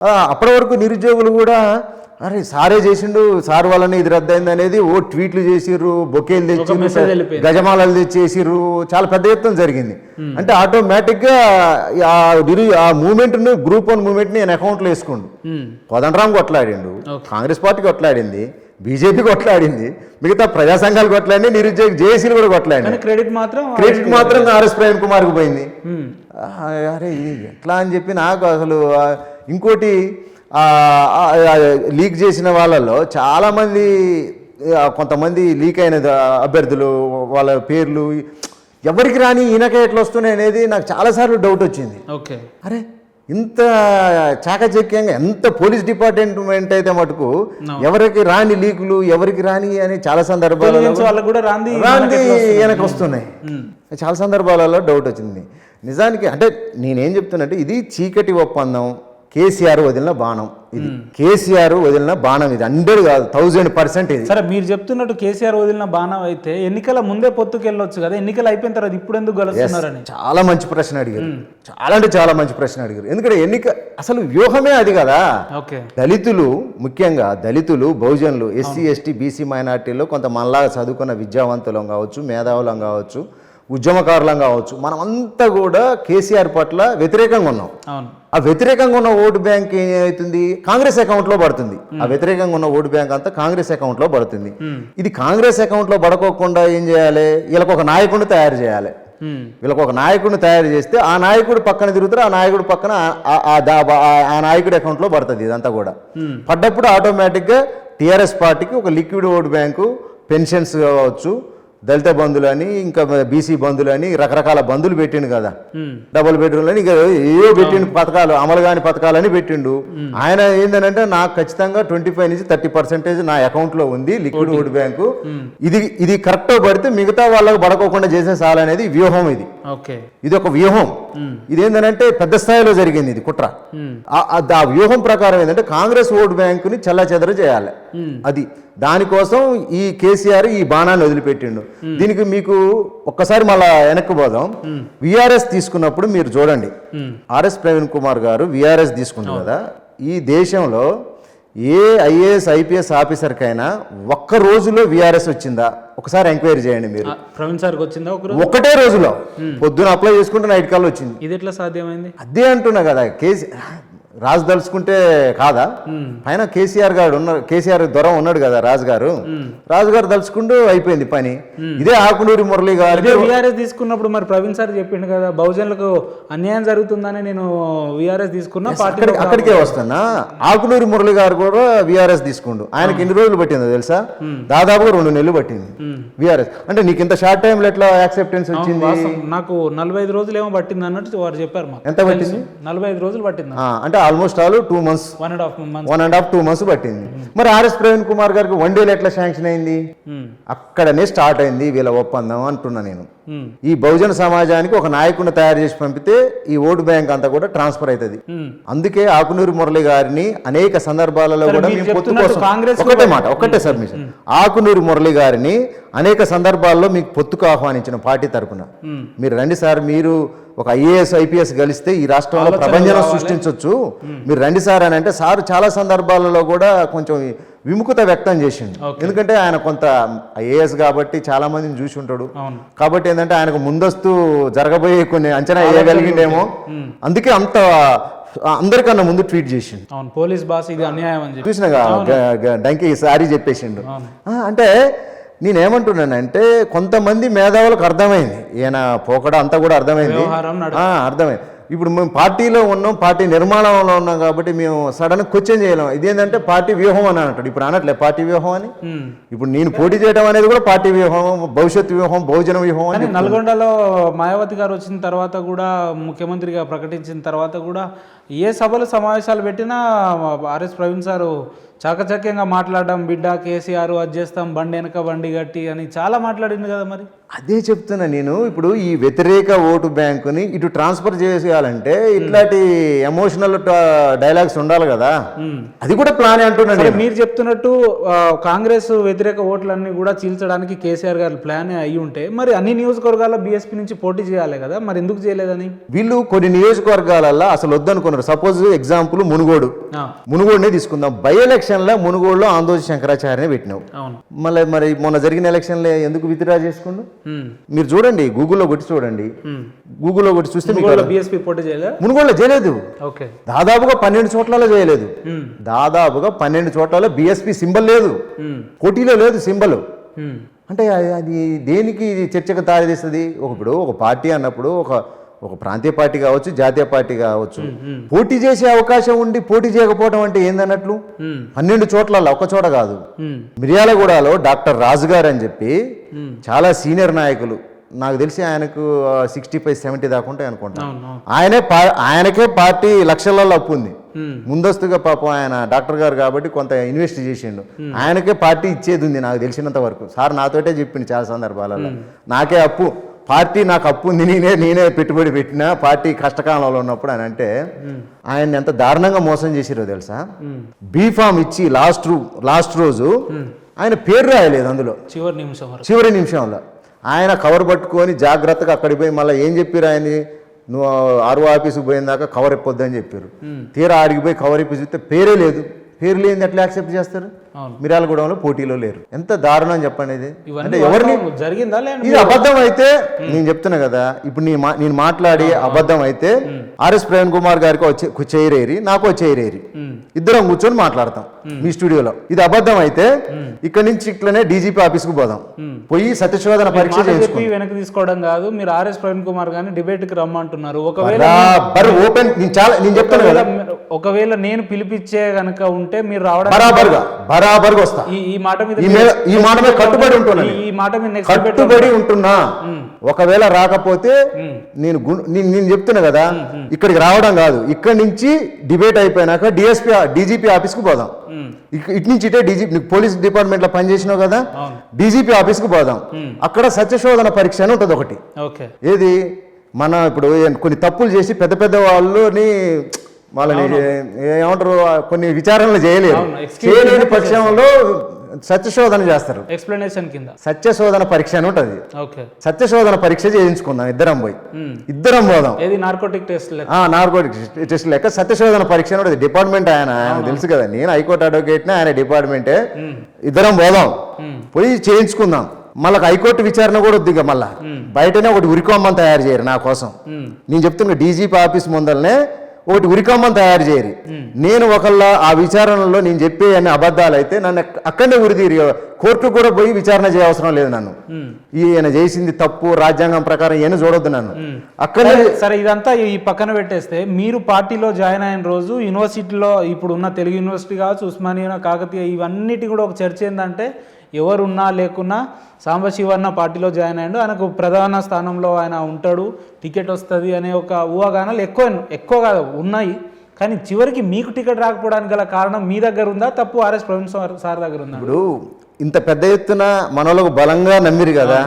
అప్పటి వరకు నిరుద్యోగులు కూడా అరే సారే చేసిండు, సార్ వల్లనే ఇది రద్దయింది అనేది ఓ ట్వీట్లు చేసిర్రు, బొకేలు తెచ్చిర్రు, గజమాలలు తెచ్చేసిర్రు, చాలా పెద్ద ఎత్తున జరిగింది. అంటే ఆటోమేటిక్గా ఆ మూమెంట్ను గ్రూప్ 1 మూమెంట్ని నేను అకౌంట్లో వేసుకోండు. కోదండరాం కొట్లాడిండు, కాంగ్రెస్ పార్టీ కొట్లాడింది, బీజేపీ కొట్లాడింది, మిగతా ప్రజా సంఘాలు కొట్లాడి, నిరుద్యోగ జేఏసీలు కూడా కొట్లాడింది. క్రెడిట్ మాత్రం ఆర్ఎస్ ప్రవీణ్ కుమార్కి పోయింది. అరే ఎట్లా అని చెప్పి నాకు అసలు ఇంకోటి లీక్ చేసిన వాళ్ళలో చాలామంది, కొంతమంది లీక్ అయిన అభ్యర్థులు వాళ్ళ పేర్లు ఎవరికి రాని ఈయనకే ఎట్లా వస్తున్నాయి అనేది నాకు చాలాసార్లు డౌట్ వచ్చింది. ఓకే, అరే ఇంత చాకచక్యంగా ఎంత పోలీస్ డిపార్ట్మెంట్ అయితే మటుకు ఎవరికి రాని లీకులు ఎవరికి రాని అని చాలా సందర్భాలలో రాంది ఈయనకు వస్తున్నాయి. చాలా సందర్భాలలో డౌట్ వచ్చింది. నిజానికి అంటే నేనేం చెప్తున్నట్టు ఇది చీకటి ఒప్పందం, కేసీఆర్ వదిలిన బాణం. ఇది కేసీఆర్ వదిలిన బాణం, ఇది 100 కాదు 1000% ఇది. సరే, మీరు చెప్తున్నట్టు కేసీఆర్ వదిలిన బాణం అయితే ఎన్నికల ముందే పొత్తుకెళ్ళొచ్చు కదా, ఎన్నికలు అయిపోయిన తర్వాత ఇప్పుడు ఎందుకు గెలుస్తున్నారని చాలా మంచి ప్రశ్న అడిగారు. చాలా అంటే చాలా మంచి ప్రశ్న అడిగారు. ఎందుకంటే అసలు వ్యూహమే అది కదా. దళితులు, ముఖ్యంగా దళితులు, బహుజనులు, ఎస్సీ ఎస్టీ బీసీ మైనార్టీలో కొంత మనలాగా చదువుకున్న విద్యావంతులం కావచ్చు, మేధావులం కావచ్చు, ఉద్యమకారులం కావచ్చు, మనమంతా కూడా కేసీఆర్ పట్ల వ్యతిరేకంగా ఉన్నాం. ఆ వ్యతిరేకంగా ఉన్న ఓటు బ్యాంక్ ఏమవుతుంది, కాంగ్రెస్ అకౌంట్లో పడుతుంది. ఆ వ్యతిరేకంగా ఉన్న ఓటు బ్యాంక్ అంతా కాంగ్రెస్ అకౌంట్లో పడుతుంది. ఇది కాంగ్రెస్ అకౌంట్లో పడుకోకుండా ఏం చేయాలి, వీళ్ళకి ఒక నాయకుడిని తయారు చేయాలి. వీళ్ళకి ఒక నాయకుడిని తయారు చేస్తే ఆ నాయకుడు పక్కన తిరుగుతారు, ఆ నాయకుడు పక్కన ఆ నాయకుడి అకౌంట్లో పడుతుంది. ఇదంతా కూడా పడ్డప్పుడు ఆటోమేటిక్గా టీఆర్ఎస్ పార్టీకి ఒక లిక్విడ్ ఓటు బ్యాంకు, పెన్షన్స్ కావచ్చు, దళిత బంధులు అని, ఇంకా బీసీ బంధులు అని రకరకాల బంధులు పెట్టిండు కదా, డబుల్ బెడ్రూమ్లు అని, ఇంకా ఏవో పెట్టిండు పథకాలు, అమలు కాని పథకాలని పెట్టిండు. ఆయన ఏంటంటే నాకు ఖచ్చితంగా 25 నుంచి 30% నా అకౌంట్లో ఉంది లిక్విడ్ ఓటు బ్యాంకు, ఇది కరెక్ట్గా పడితే మిగతా వాళ్ళకు పడకోకుండా చేసేసాలనేది వ్యూహం. ఇది ఒక వ్యూహం. ఇదేంటంటే పెద్ద స్థాయిలో జరిగింది ఇది కుట్ర. ఆ వ్యూహం ప్రకారం ఏంటంటే కాంగ్రెస్ ఓటు బ్యాంకుని చెల్లాచెదరు చేయాలి. అది దానికోసం ఈ కేసీఆర్ ఈ బాణాన్ని వదిలిపెట్టిండు. దీనికి మీకు ఒక్కసారి మళ్ళా వెనక్కి పోదాం. విఆర్ఎస్ తీసుకున్నప్పుడు మీరు చూడండి, ఆర్ఎస్ ప్రవీణ్ కుమార్ గారు విఆర్ఎస్ తీసుకుంటారు కదా, ఈ దేశంలో ఏ ఐఏఎస్ ఐపీఎస్ ఆఫీసర్కైనా ఒక్క రోజులో విఆర్ఎస్ వచ్చిందా ఒకసారి ఎంక్వైరీ చేయండి మీరు. ప్రవీణ్ సార్కి వచ్చిందా ఒకటే రోజులో? పొద్దున అప్లై చేసుకుంటే నైట్ కల్లా వచ్చింది. ఇది ఎట్లా సాధ్యమైంది? అదే అంటున్నా కదా, రాజు దలుచుకుంటే కాదా, పైన కేసీఆర్ గారు ఉన్నారు, కేసీఆర్ దొర ఉన్నాడు కదా రాజుగారు దలుచుకుంటూ అయిపోయింది పని. ఇదే ఆకునూరి మురళి గారు విఆర్ఎస్ తీసుకున్నప్పుడు మరి ప్రవీణ్ సార్ చెప్పిండు కదా, బహుజనులకు అన్యాయం జరుగుతుందని నేను విఆర్ఎస్ తీసుకున్నా, అక్కడికే వస్తున్నా. ఆకునూరి మురళి గారు కూడా విఆర్ఎస్ తీసుకుండు. ఆయనకి ఎన్ని రోజులు పట్టిందో తెలుసా? దాదాపుగా 2 నెలలు పట్టింది విఆర్ఎస్. అంటే నీకు ఇంత షార్ట్ టైంలో ఎట్లా యాక్సెప్టెన్స్ వచ్చింది? నాకు 45 రోజులు ఏమో పట్టింది అన్నట్టు వారు చెప్పారు. ఎంత పట్టింది? 45 రోజులు పట్టింది. అంటే ఆల్మోస్ట్ ఆల్ 2 months, 1.5 2 months పట్టింది. మరి ఆర్ఎస్ ప్రవీణ్ కుమార్ గారికి 1 day ఎట్లా శాంక్షన్ అయింది? అక్కడనే స్టార్ట్ అయింది వీళ్ళ ఒప్పందం అంటున్నా నేను. ఈ బహుజన సమాజానికి ఒక నాయకుడిని తయారు చేసి పంపితే ఈ ఓటు బ్యాంక్ అంతా కూడా ట్రాన్స్ఫర్ అవుతుంది. అందుకే ఆకునూరి మురళి గారిని అనేక సందర్భాలలో కూడా ఒకటే సబ్మిషన్, ఆకునూరి మురళి గారిని అనేక సందర్భాల్లో మీకు పొత్తుకు ఆహ్వానించిన పార్టీ తరఫున మీరు రండి సార్, మీరు ఒక ఐఏఎస్ ఐపీఎస్ గెలిస్తే ఈ రాష్ట్రంలో ప్రపంచం సృష్టించవచ్చు, మీరు రండి సార్ అని అంటే సార్ చాలా సందర్భాలలో కూడా కొంచెం విముఖత వ్యక్తం చేసిండు. ఎందుకంటే ఆయన కొంత ఐఏఎస్ కాబట్టి చాలా మందిని చూసి ఉంటాడు కాబట్టి ఏంటంటే ఆయనకు ముందస్తు జరగబోయే కొన్ని అంచనా వేయగలిగిండేమో, అందుకే అంత అందరికన్నా ముందు ట్వీట్ చేసిండు. పోలీస్ బాస్ ఇది అన్యాయం అని చూసినగా డంకి సారీ చెప్పేసిండు. అంటే నేనేమంటున్నానంటే కొంతమంది మేధావులకు అర్థమైంది, ఈయన పోకడ అంతా కూడా అర్థమైంది. ఇప్పుడు మేము పార్టీలో ఉన్నాం, పార్టీ నిర్మాణంలో ఉన్నాం కాబట్టి మేము సడన్ క్వశ్చన్ చేయలేం. ఇదేంటంటే పార్టీ వ్యూహం అని అంటాడు. ఇప్పుడు అనట్లే పార్టీ వ్యూహం అని. ఇప్పుడు నేను పోటీ చేయడం అనేది కూడా పార్టీ వ్యూహం, భవిష్యత్ వ్యూహం, బహుజన వ్యూహం అని. నల్గొండలో మాయావతి గారు వచ్చిన తర్వాత కూడా, ముఖ్యమంత్రిగా ప్రకటించిన తర్వాత కూడా ఏ సభలు సమావేశాలు పెట్టినా ఆర్ఎస్ ప్రవీణ్ సారు చాకచక్యంగా మాట్లాడడం, బిడ్డ కేసీఆర్ అది చేస్తాం, బండి వెనక బండి గట్టి అని చాలా మాట్లాడింది కదా. మరి అదే చెప్తున్నా నేను. ఇప్పుడు ఈ వ్యతిరేక ఓటు బ్యాంకుని ఇటు ట్రాన్స్ఫర్ చేసేయాలంటే ఇట్లాంటి ఎమోషనల్ డైలాగ్స్ ఉండాలి కదా, అది కూడా ప్లాన్ అంటున్నాను. మీరు చెప్తున్నట్టు కాంగ్రెస్ వ్యతిరేక ఓట్లన్నీ కూడా చీల్చడానికి కేసీఆర్ గారి ప్లాన్ అయ్యి ఉంటే మరి అన్ని నియోజకవర్గాల్లో బీఎస్పీ నుంచి పోటీ చేయాలి కదా, మరి ఎందుకు చేయలేదని? వీళ్ళు కొన్ని నియోజకవర్గాలలో అసలు వద్దనుకున్నారు. చేస్తున్నారు. సపోజ్ ఎగ్జాంపుల్ ఆ, మునుగోడునే తీసుకుందాం. బై ఎలక్షన్లో మునుగోడులో ఆందోళన శంకరాచార్యనే పెట్టినావు. అవును. మరి మొన్న జరిగిన ఎలక్షన్లో ఎందుకు విత్డ్రా చేసుకుండు? మీరు చూడండి, గూగుల్లో కొట్టి చూడండి. గూగుల్లో కొట్టి చూస్తే మీకు బీఎస్పీ పోటీ చేయలేదు. మునుగోడులో చేయలేదు. ఓకే. దాదాపుగా 12 చోట్లలో చేయలేదు. దాదాపుగా 12 చోట్లలో బిఎస్పీ సింబల్ లేదు, పోటీలో లేదు సింబల్. అంటే అది దేనికి చర్చకు దారితీస్తుంది? ఇప్పుడు ఒక పార్టీ అన్నప్పుడు ఒక ప్రాంతీయ పార్టీ కావచ్చు, జాతీయ పార్టీ కావచ్చు, పోటీ చేసే అవకాశం ఉండి పోటీ చేయకపోవడం అంటే ఏందన్నట్లు? 12 చోట్లలో ఒక్క చోట కాదు. మిర్యాలగూడలో డాక్టర్ రాజు గారు అని చెప్పి చాలా సీనియర్ నాయకులు, నాకు తెలిసి ఆయనకు 65-70 దాకా ఉంటాయి అనుకుంటా. ఆయనకే పార్టీ లక్షలలో అప్పు ఉంది. ముందస్తుగా పాపం ఆయన డాక్టర్ గారు కాబట్టి కొంత ఇన్వెస్ట్ చేసిండు. ఆయనకే పార్టీ ఇచ్చేది ఉంది నాకు తెలిసినంత వరకు. సార్ నాతోటే చెప్పింది చాలా సందర్భాలలో, నాకే అప్పు, పార్టీ నాకు అప్పు ఉంది, నేనే పెట్టుబడి పెట్టినా పార్టీ కష్టకాలంలో ఉన్నప్పుడు అని. అంటే ఆయన ఎంత దారుణంగా మోసం చేసిరో తెలుసా? బీఫామ్ ఇచ్చి లాస్ట్ రోజు ఆయన పేరు రాయలేదు అందులో, చివరి నిమిషంలో ఆయన కవర్ పట్టుకొని జాగ్రత్తగా అక్కడికి పోయి మళ్ళీ ఏం చెప్పారు ఆయన్ని, నువ్వు ఆర్ఓ ఆఫీస్కి పోయిన దాకా కవర్ ఇప్పొద్దని చెప్పారు. తీరా ఆడికి పోయి కవర్ ఇప్పి చూస్తే పేరే లేదు. పేరు లేని ఎట్లా యాక్సెప్ట్ చేస్తారు? మిర్యాలగూడెంలో పోటీలో లేరు. ఎంత దారుణం చెప్పండి ఇది. అంటే ఎవరిని జరిగిందా? ఇది అబద్ధం అయితే నేను చెప్తున్నా కదా, ఇప్పుడు నేను మాట్లాడి అబద్ధం అయితే ఆర్ఎస్ ప్రవీణ్ కుమార్ గారికి చేయరేరి, నాకు చేయరేరి, ఇద్దరం కూర్చొని మాట్లాడతాం మీ స్టూడియోలో. ఇది అబద్ధం అయితే ఇక్కడ నుంచి ఇట్లనే డీజీపీ ఆఫీస్కి పోదాం, పోయి సత్యశోధన పరీక్ష చేయించుకుని వెనక్కి తీసుకోవడం కాదు. మీరు ఆర్ఎస్ ప్రవీణ్ కుమార్ గారిని డిబేట్ కి రమ్మంటున్నారు. ఒకవేళ ఓపెన్ నేను చెప్తాను కదా, ఒకవేళ నేను పిలిపించే గనక ఉంటే మీరు రావడం బరాబర్గా వస్తా. ఈ మాట మీద కట్టుబడి ఉంటున్నాను, ఈ మాట మీద కట్టుబడి ఉంటున్నా. ఒకవేళ రాకపోతే నేను చెప్తున్నా కదా, ఇక్కడికి రావడం కాదు, ఇక్కడి నుంచి డిబేట్ అయిపోయినాక డీజీపీ ఆఫీస్కి పోదాం. ఇటు నుంచి ఇటే డీజీపీ, పోలీస్ డిపార్ట్మెంట్ లో పనిచేసినావు కదా, డీజీపీ ఆఫీస్కి పోదాం. అక్కడ సత్యశోధన పరీక్ష అని ఉంటుంది ఒకటి. ఏది మన ఇప్పుడు కొన్ని తప్పులు చేసి పెద్ద పెద్ద వాళ్ళని ఏమంటారు, కొన్ని విచారణలు చేయలేని పక్షంలో సత్యశోధన చేస్తారు. ఎక్స్ప్లెనేషన్ కింద సత్యశోధన పరీక్ష అని ఉంటుంది. సత్యశోధన పరీక్ష చేయించుకుందాం, ఇద్దరం పోదాం. నార్కోటిక్ టెస్ట్ లెక్క సత్యశోధన పరీక్ష అని ఉంటుంది. డిపార్ట్మెంట్ ఆయన తెలుసు కదా, నేను హైకోర్టు అడ్వకేట్, ఆయన డిపార్ట్మెంటే. ఇద్దరం పోదాం, పోయి చేయించుకుందాం. మళ్ళీ హైకోర్టు విచారణ కూడా వద్దు. ఇక మళ్ళా బయటనే ఒకటి ఉరికొమ్మని తయారు చేయరు నా కోసం. నేను చెప్తున్నా, డీజీపీ ఆఫీస్ ముందరనే ఒకటి ఉరికొమ్మని తయారు చేయరు. నేను ఒకళ్ళ ఆ విచారణలో నేను చెప్పే అన్ని అబద్ధాలు అయితే నన్ను అక్కడనే ఉరిదీరి, కోర్టు కూడా పోయి విచారణ చేయవసరం లేదు. నన్ను ఈయన చేసింది తప్పు, రాజ్యాంగం ప్రకారం ఈయన చూడొద్దు నన్ను అక్కడే. సరే, ఇదంతా ఈ పక్కన పెట్టేస్తే, మీరు పార్టీలో జాయిన్ అయిన రోజు యూనివర్సిటీలో, ఇప్పుడు ఉన్న తెలుగు యూనివర్సిటీ కావచ్చు, ఉస్మానియా, కాకతీయ, ఇవన్నిటి కూడా ఒక చర్చ ఏంటంటే, ఎవరున్నా లేకున్నా సాంబశివన్న పార్టీలో జాయిన్ అయ్యాడు, ఆయనకు ప్రధాన స్థానంలో ఆయన ఉంటాడు, టికెట్ వస్తుంది అనే ఒక ఊహాగానాలు ఎక్కువ కాదు ఉన్నాయి. కానీ చివరికి మీకు టికెట్ రాకపోవడానికి గల కారణం మీ దగ్గర ఉందా, తప్పు ఆర్ఎస్ ప్రవీణ్ సార్ దగ్గర ఉందా? ఇప్పుడు ఇంత పెద్ద ఎత్తున మనోళ్ళకు బలంగా నమ్మిరు కదా,